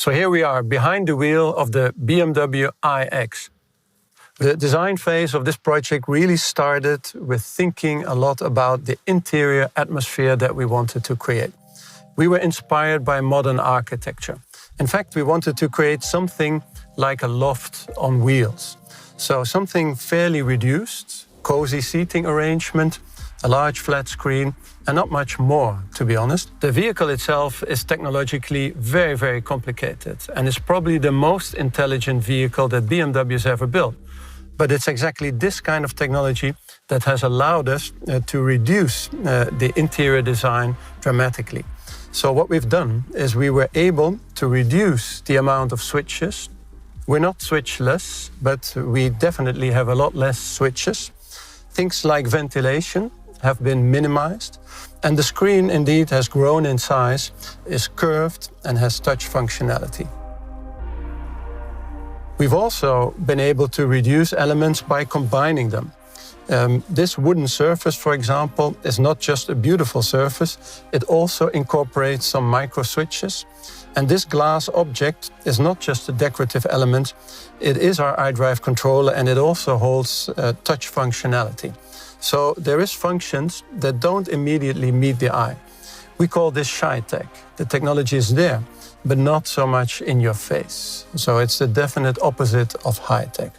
So here we are behind the wheel of the BMW iX. The design phase of this project really started with thinking a lot about the interior atmosphere that we wanted to create. We were inspired by modern architecture. In fact, we wanted to create something like a loft on wheels. So something fairly reduced, cozy seating arrangement, a large flat screen, and not much more, to be honest. The vehicle itself is technologically very, very complicated and is probably the most intelligent vehicle that BMW has ever built. But it's exactly this kind of technology that has allowed us to reduce the interior design dramatically. So what we've done is we were able to reduce the amount of switches. We're not switchless, but we definitely have a lot less switches. Things like ventilation have been minimized, and the screen indeed has grown in size, is curved, and has touch functionality. We've also been able to reduce elements by combining them. This wooden surface, for example, is not just a beautiful surface, it also incorporates some micro switches. And this glass object is not just a decorative element, it is our iDrive controller, and it also holds touch functionality. So there is functions that don't immediately meet the eye. We call this shy tech. The technology is there, but not so much in your face. So it's the definite opposite of high tech.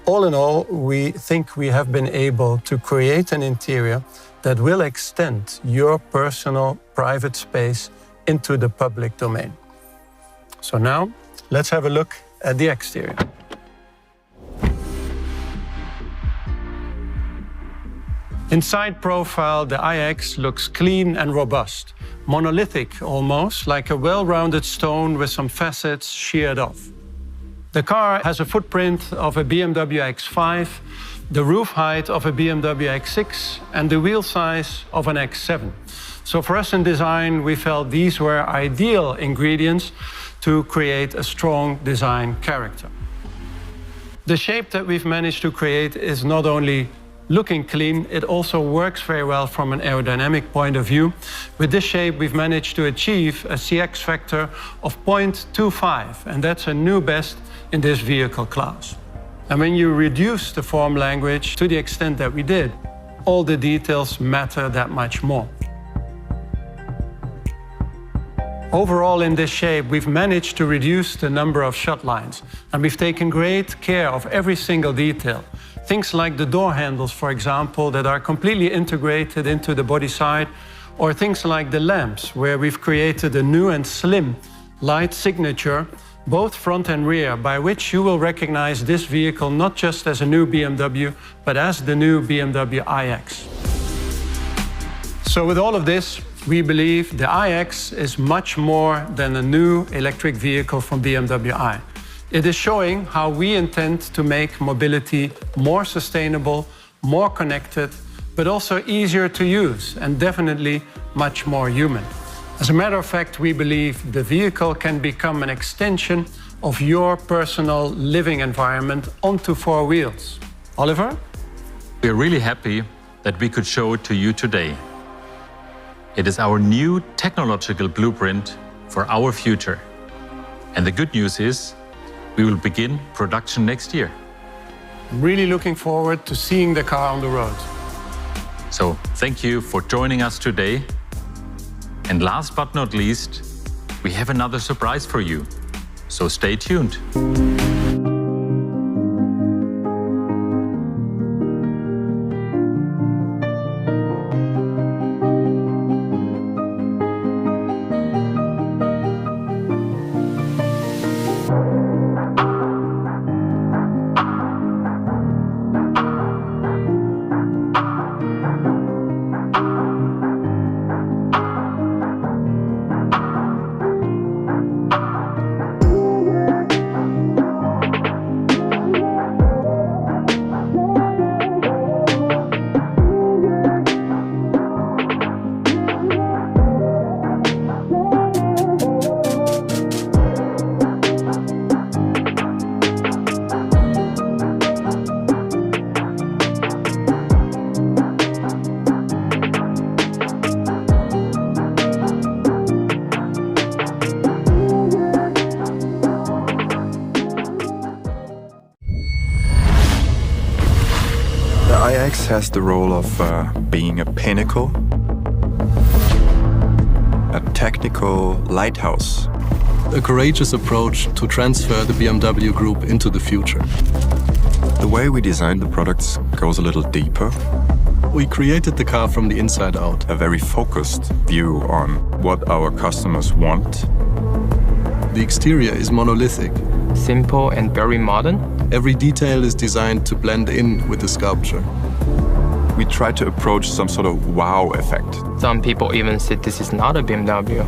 All in all, we think we have been able to create an interior that will extend your personal private space into the public domain. So now, let's have a look at the exterior. In side profile, the iX looks clean and robust, monolithic almost, like a well-rounded stone with some facets sheared off. The car has a footprint of a BMW X5, the roof height of a BMW X6, and the wheel size of an X7. So for us in design, we felt these were ideal ingredients to create a strong design character. The shape that we've managed to create is not only looking clean, it also works very well from an aerodynamic point of view. With this shape, we've managed to achieve a CX factor of 0.25, and that's a new best in this vehicle class. And when you reduce the form language to the extent that we did, all the details matter that much more. Overall, in this shape, we've managed to reduce the number of shut lines, and we've taken great care of every single detail. Things like the door handles, for example, that are completely integrated into the body side, or things like the lamps, where we've created a new and slim light signature, both front and rear, by which you will recognize this vehicle not just as a new BMW, but as the new BMW iX. So with all of this, we believe the iX is much more than a new electric vehicle from BMW i. It is showing how we intend to make mobility more sustainable, more connected, but also easier to use and definitely much more human. As a matter of fact, we believe the vehicle can become an extension of your personal living environment onto four wheels. Oliver? We're really happy that we could show it to you today. It is our new technological blueprint for our future. And the good news is, we will begin production next year. I'm really looking forward to seeing the car on the road. So thank you for joining us today. And last but not least, we have another surprise for you. So stay tuned. iX has the role of being a pinnacle, a technical lighthouse. A courageous approach to transfer the BMW Group into the future. The way we design the products goes a little deeper. We created the car from the inside out. A very focused view on what our customers want. The exterior is monolithic. Simple and very modern. Every detail is designed to blend in with the sculpture. We try to approach some sort of wow effect. Some people even said this is not a BMW.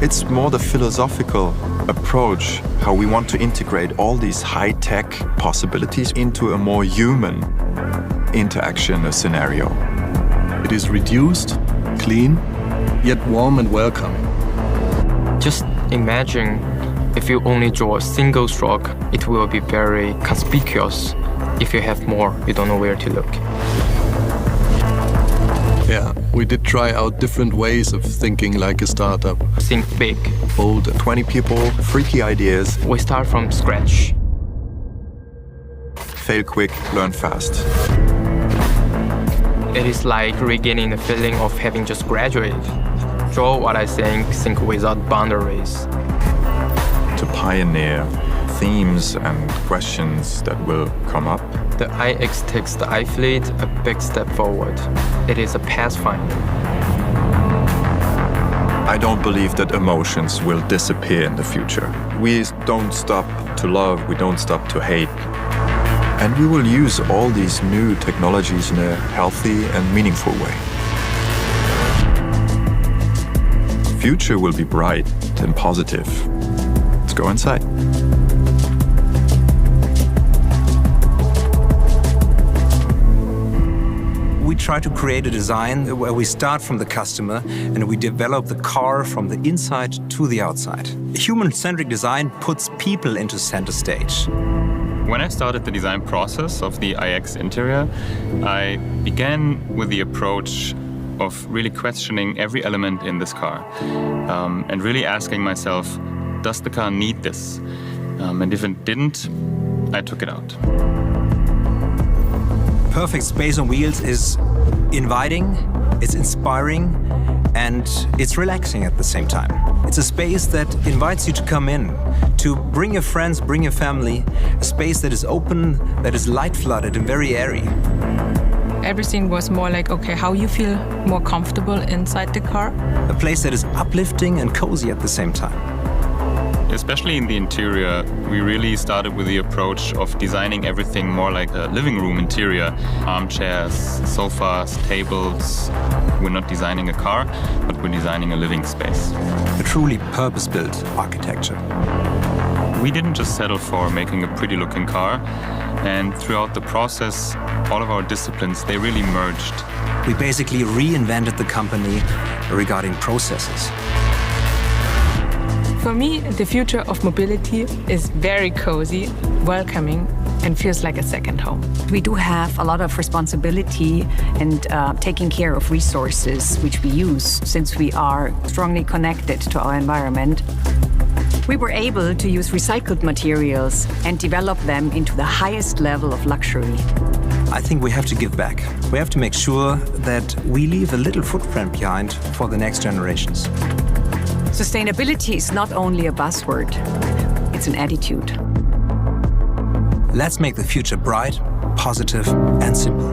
It's more the philosophical approach, how we want to integrate all these high-tech possibilities into a more human interaction scenario. It is reduced, clean, yet warm and welcoming. Just imagine if you only draw a single stroke, it will be very conspicuous. If you have more, you don't know where to look. Yeah, we did try out different ways of thinking like a startup. Think big. Bold. 20 people, freaky ideas. We start from scratch. Fail quick, learn fast. It is like regaining the feeling of having just graduated. Draw what I think without boundaries. To pioneer themes and questions that will come up. The iX takes the iFleet a big step forward. It is a pathfinder. I don't believe that emotions will disappear in the future. We don't stop to love, we don't stop to hate. And we will use all these new technologies in a healthy and meaningful way. The future will be bright and positive. Let's go inside. We try to create a design where we start from the customer and we develop the car from the inside to the outside. A human-centric design puts people into center stage. When I started the design process of the iX interior, I began with the approach of really questioning every element in this car and really asking myself, does the car need this? And if it didn't, I took it out. Perfect space on wheels is inviting, it's inspiring, and it's relaxing at the same time. It's a space that invites you to come in, to bring your friends, bring your family, a space that is open, that is light-flooded and very airy. Everything was more like, okay, how you feel more comfortable inside the car. A place that is uplifting and cozy at the same time. Especially in the interior, we really started with the approach of designing everything more like a living room interior. Armchairs, sofas, tables. We're not designing a car, but we're designing a living space. A truly purpose-built architecture. We didn't just settle for making a pretty-looking car, and throughout the process, all of our disciplines, they really merged. We basically reinvented the company regarding processes. For me, the future of mobility is very cozy, welcoming, and feels like a second home. We do have a lot of responsibility and taking care of resources which we use since we are strongly connected to our environment. We were able to use recycled materials and develop them into the highest level of luxury. I think we have to give back. We have to make sure that we leave a little footprint behind for the next generations. Sustainability is not only a buzzword, it's an attitude. Let's make the future bright, positive, and simple.